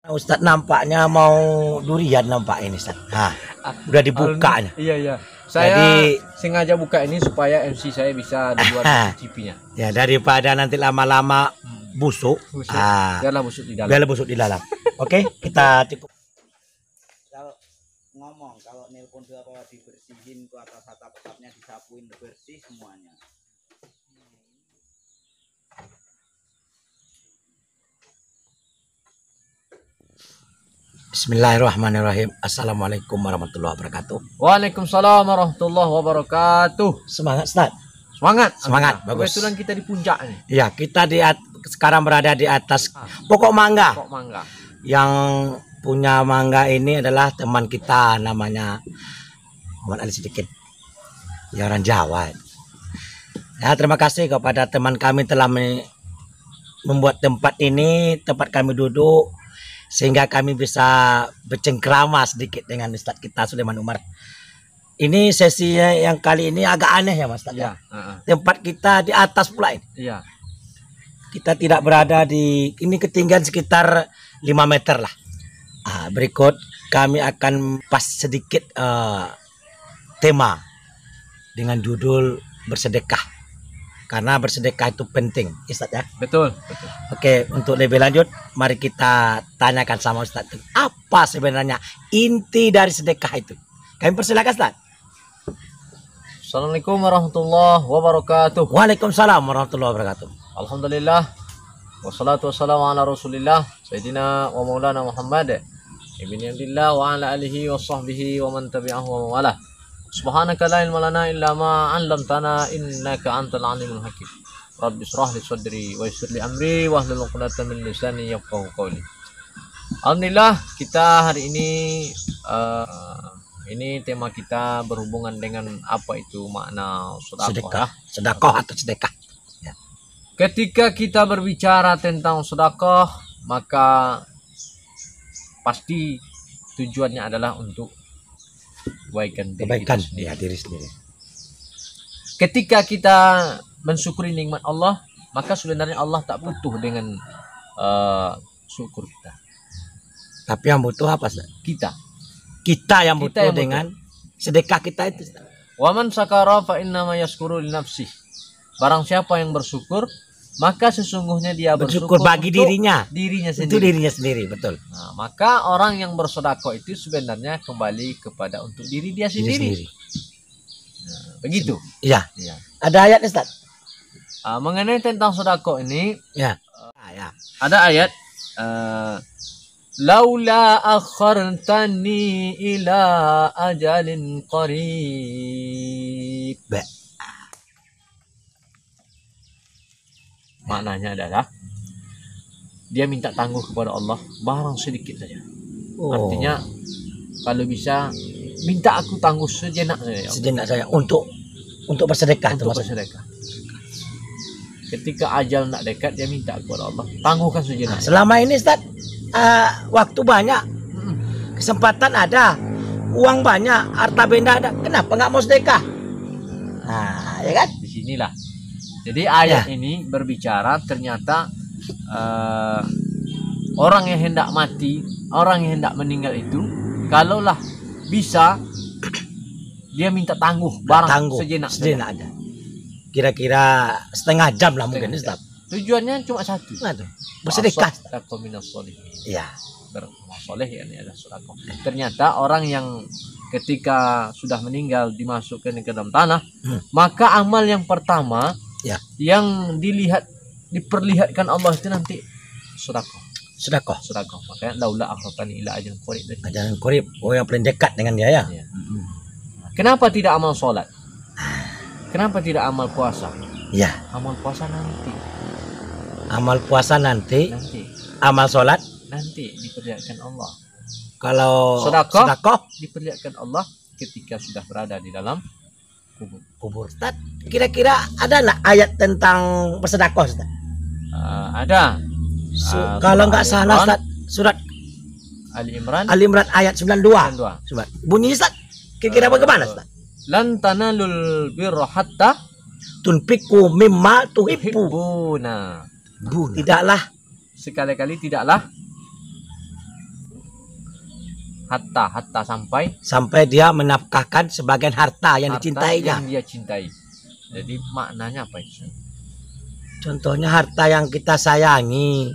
Ustadz nampaknya mau durian nampak ini Ustadz. Nah, udah dibukanya. Iya. Saya sengaja buka ini supaya MC saya bisa dibuat cicipinya. Ya, daripada nanti lama-lama busuk. Biarlah busuk di dalam. Biarlah busuk di dalam. Oke, kita cukup. Kalau ngomong, kalau nelpon tuh apa dibersihin tuh atas atap-atapnya disapuin bersih semuanya. Bismillahirrahmanirrahim. Assalamualaikum warahmatullahi wabarakatuh. Waalaikumsalam warahmatullahi wabarakatuh. Semangat, Ustaz. Semangat. Bagus. Kebetulan kita di puncak nih. Iya, kita sekarang berada di atas pokok mangga. Pokok mangga. Yang punya mangga ini adalah teman kita, namanya Muhammad Ali Sedikit. Ya, orang Jawa. Ya, terima kasih kepada teman kami telah membuat tempat ini, tempat kami duduk, sehingga kami bisa bercengkrama sedikit dengan Ustadz kita Sulaiman Umar. Ini sesinya yang kali ini agak aneh ya Mas Ustadz. Ya. Tempat kita di atas pula ini. Iya. Kita tidak berada di ini, ketinggian sekitar 5 meter lah. Berikut kami akan pas sedikit tema dengan judul bersedekah. Karena bersedekah itu penting, Ustadz ya. Betul. Oke, untuk lebih lanjut, mari kita tanyakan sama Ustadz, apa sebenarnya inti dari sedekah itu? Kami persilakan Ustadz. Assalamualaikum warahmatullahi wabarakatuh. Waalaikumsalam warahmatullahi wabarakatuh. Alhamdulillah. Wassalatu wassalamu ala rasulillah Sayyidina wa maulana Muhammad ibni Abdillah wa ala alihi wa sahbihi wa man tabi'ahu wa mawalah. Subhanaka la ilma lana illa ma 'allamtana innaka antal alimul hakim. Rabbi shrah li sadri wa yassir li amri wa hlul 'uqdatam min lisani yafqahu qawli. Alhamdulillah, kita hari ini tema kita berhubungan dengan apa itu makna sedekah. Sedekah atau sedekah. Ya. Ketika kita berbicara tentang sedekah, maka pasti tujuannya adalah untuk kebaikan diri sendiri. Ketika kita mensyukuri nikmat Allah, maka sebenarnya Allah tak butuh dengan syukur kita. Tapi yang butuh apa Ustaz? Kita yang butuh dengan sedekah kita itu. Wa man syakara fa innama yashkuru li nafsihi. Barang siapa yang bersyukur, maka sesungguhnya dia bersyukur bagi dirinya sendiri. Itu dirinya sendiri, betul. Nah, maka orang yang bersedekah itu sebenarnya kembali kepada untuk diri dia sendiri. Nah, begitu. Iya. Ya. Ada ayat Ustaz? Mengenai tentang sedekah ini, ya. Ada ayat laula akhartani ila ajalin qarib. Maknanya adalah dia minta tangguh kepada Allah barang sedikit saja. Artinya kalau bisa minta aku tangguh sejenak saja. Sejenak saja untuk bersedekah. Untuk bersedekah. Ketika ajal nak dekat, dia minta kepada Allah tangguhkan sejenak. Selama ini Ustaz, waktu banyak, kesempatan ada, uang banyak, harta benda ada, kenapa nggak mau sedekah? Nah, ya kan? Di sinilah. Jadi ayat ini berbicara ternyata orang yang hendak mati, orang yang hendak meninggal itu, kalaulah bisa dia minta tangguh barang sejenak ada. Kira-kira setengah jam lah mungkin Ustaz. Tujuannya cuma satu. Bersedekah. Iya. Beramal soleh ya, ini adalah sedekah. Ternyata orang yang ketika sudah meninggal dimasukkan ke dalam tanah, maka amal yang pertama yang diperlihatkan Allah itu nanti sedekah. Makanya laula akhartani ila ajalin qarib. Ajalin qarib, yang paling dekat dengan dia ya. Kenapa tidak amal sholat? Kenapa tidak amal puasa? Ya. Amal puasa nanti. Amal puasa nanti. Amal sholat nanti diperlihatkan Allah. Kalau sedekah diperlihatkan Allah ketika sudah berada di dalam kubur. Ustaz, kira-kira ada nggak ayat tentang bersedekah Ustaz? Ada. Kalau nggak salah Ustaz, surat Ali Imran ayat 92. Bunyi Ustaz, kira-kira bagaimana Ustaz? Lan tanalul birra hatta tunfiqu mimma tuhibbuna. Tidaklah sekali-kali tidaklah hatta sampai sampai dia menafkahkan sebagian harta yang harta dicintainya. yang dia cintai. Jadi maknanya apa itu? Contohnya harta yang kita sayangi.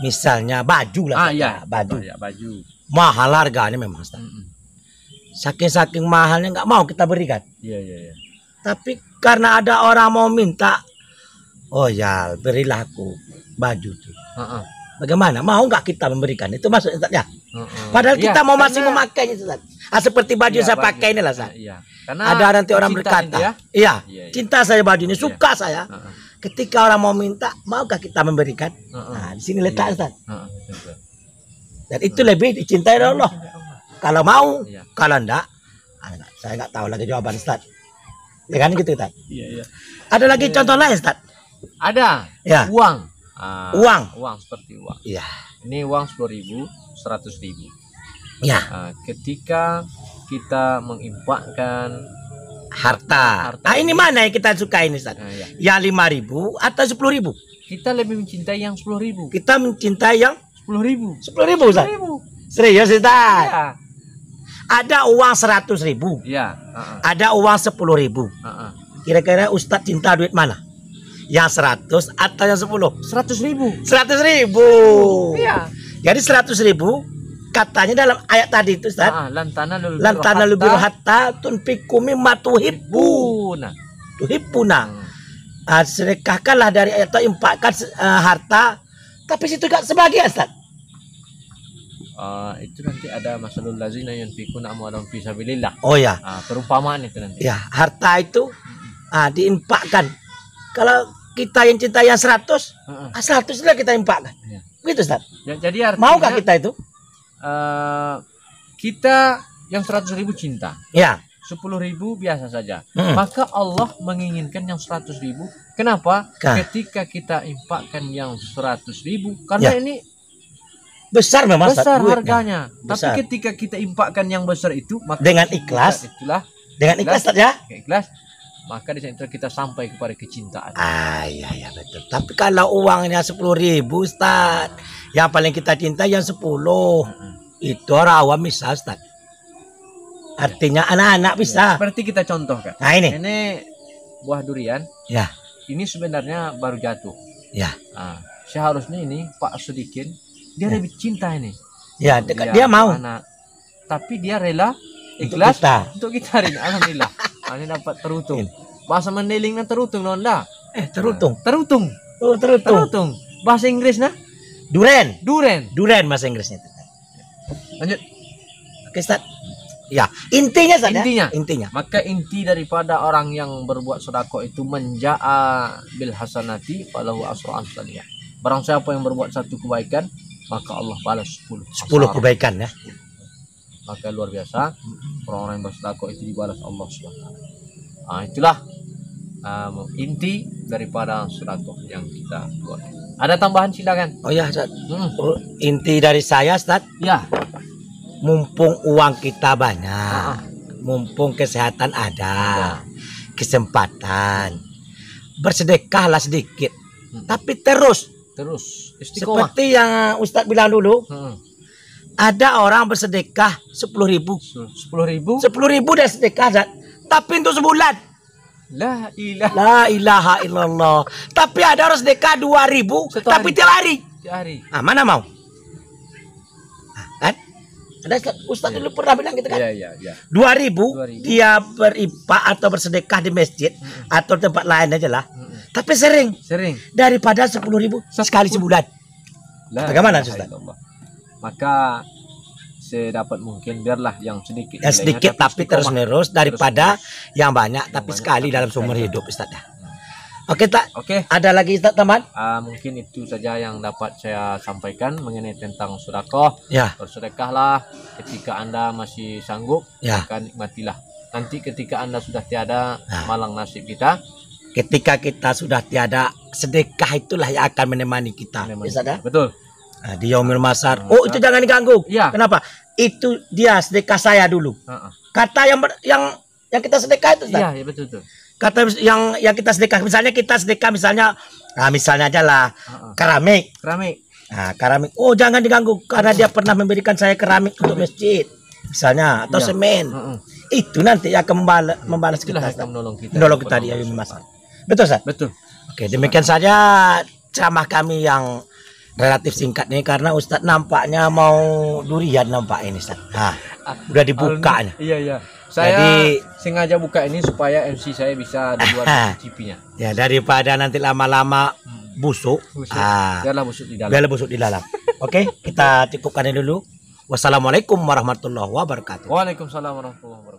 Misalnya baju lah. Iya, baju. Ya, baju. Mahal harganya memang, Ustaz. Saking mahalnya nggak mau kita berikan. Iya. Tapi karena ada orang mau minta, oh ya berilah aku baju tuh. Bagaimana? Mau nggak kita memberikan? Itu maksudnya, Ustaz, ya? Padahal kita mau masih memakainya, Ustaz. Seperti baju yang saya pakai ini lah, Ustaz. Iya. Karena ada nanti orang berkata, ya? Iya, cinta saya baju ini, suka saya. Ketika orang mau minta, maukah kita memberikan? Nah, di sini letak, Ustaz. Dan itu lebih dicintai oleh Allah. Kalau mau, kalau enggak, saya nggak tahu lagi jawaban, Ustaz. Ya kan gitu, Ustaz. Iya. Ada lagi contoh lain, Ustaz? Ada. Ya. Uang. Uang Seperti uang. Iya. Ini uang 10.000, 100.000. Ya. Ketika kita menginfakkan harta. Ini mana yang kita suka ini, Ustaz? Yang 5.000 atau 10.000? Kita lebih mencintai yang 10.000. Kita mencintai yang 10.000. 10.000, Ustaz. 10.000. Serius, Ustaz? Ya. Ada uang 100.000. Iya. Ada uang 10.000. Kira-kira Ustaz cinta duit mana? Yang 100 atau yang 10? 100.000. 100.000. Iya. Jadi 100.000 katanya dalam ayat tadi itu, Ustaz. Lantana lubiru hatta tunfiqu mimma tuhibbuna. Sedekahkanlah dari atau infakkan harta, tapi situ gak sebagian, Ustaz. Itu nanti ada masalul lazina yunfikuna amwalahum fi sabilillah. Oh ya. Perumpamaan itu nanti. Ya, harta itu diinfakkan. Kalau kita yang cinta yang 100, 100 lah kita infakkan. Gitu, Ustaz. Ya, jadi artinya, maukah kita itu? Kita yang 100.000 cinta. Ya. 10.000 biasa saja. Maka Allah menginginkan yang 100.000. Kenapa? Ketika kita infakkan yang 100.000, karena ini besar memang, besar harganya. Besar. Tapi ketika kita infakkan yang besar itu, maka dengan ikhlas, dengan ikhlas saja. Ikhlas, maka di situ kita sampai kepada kecintaan. Iya betul. Tapi kalau uangnya 10.000, Ustaz, yang paling kita cinta yang 10. Itu orang awam bisa, Ustaz. Artinya anak-anak bisa. Seperti kita contohkan. Nah, ini buah durian. Ya. Ini sebenarnya baru jatuh. Ya. Seharusnya ini Pak Sodikin dia lebih cinta ini. Ya, dia mau. Tapi dia rela ikhlas untuk kita ini. Alhamdulillah. Ini dapat terutung. Bahasa Mandailing terutung nonda. Terutung. Terutung. Oh, terutung. Bahasa Inggrisnya duren. Duren bahasa Inggrisnya. Lanjut. Oke, Ustaz. Ya, intinya saja. Intinya. Maka inti daripada orang yang berbuat sedekah itu menja'a bil hasanati falahu asru amsalih. Barang siapa yang berbuat satu kebaikan, maka Allah balas 10 kebaikan ya. Maka luar biasa orang-orang yang bersedekah itu dibalas Allah Subhanahu wa taala. Itulah inti daripada sedekah yang kita buat. Ada tambahan silakan. Oh ya, Ustaz. Inti dari saya, Ustaz. Ya. Mumpung uang kita banyak, mumpung kesehatan ada, kesempatan, bersedekahlah sedikit, tapi terus istiqomah. Seperti yang Ustadz bilang dulu, ada orang bersedekah 10.000, 10.000 dan sedekah, tapi untuk sebulan. La ilaha illallah. Tapi ada orang sedekah 2.000, tapi tiap hari. Mana mau? Kan? Ada Ustaz dulu pernah bilang gitu kan? Iya. 2.000 dia berinfak atau bersedekah di masjid atau tempat lain aja lah. Tapi sering daripada 10.000 sekali sebulan. Bagaimana, Ustaz? Maka sedapat mungkin biarlah yang sedikit. Yang sedikit tapi terus menerus daripada yang banyak tapi sekali dalam seumur hidup, Ustaz. Oke, ada lagi, Ustaz, teman? Mungkin itu saja yang dapat saya sampaikan mengenai tentang sedekah. Ya. Bersedekahlah ketika Anda masih sanggup, maka nikmatilah. Nanti ketika Anda sudah tiada, malang nasib kita. Ketika kita sudah tiada, sedekah itulah yang akan menemani kita. Betul. Di yaumil masar. Itu jangan diganggu. Ya. Kenapa? Itu dia sedekah saya dulu. Kata yang kita sedekah itu, Ustaz. Iya, betul. Kata yang kita sedekah, misalnya kita sedekah misalnya aja lah keramik. Nah, keramik. Oh, jangan diganggu karena dia pernah memberikan saya keramik untuk masjid. Misalnya atau Iya. semen. Itu nanti akan membalas Itulah kita. yang akan menolong Menolong kita di di ayun mas. Betul, Ustaz? Betul. Oke, demikian saja ceramah kami yang relatif singkat nih karena Ustadz nampaknya mau durian nampak ini Ustadz. Nah, udah dibuka nih. Iya iya. Saya Jadi- sengaja buka ini supaya MC saya bisa dibuat cicipinya. Ya daripada nanti lama-lama busuk, Busuk. ah, Biarlah busuk di dalam. biarlah busuk di dalam. Oke, kita cukupkan ini dulu. Wassalamualaikum warahmatullahi wabarakatuh. Waalaikumsalam warahmatullahi wabarakatuh.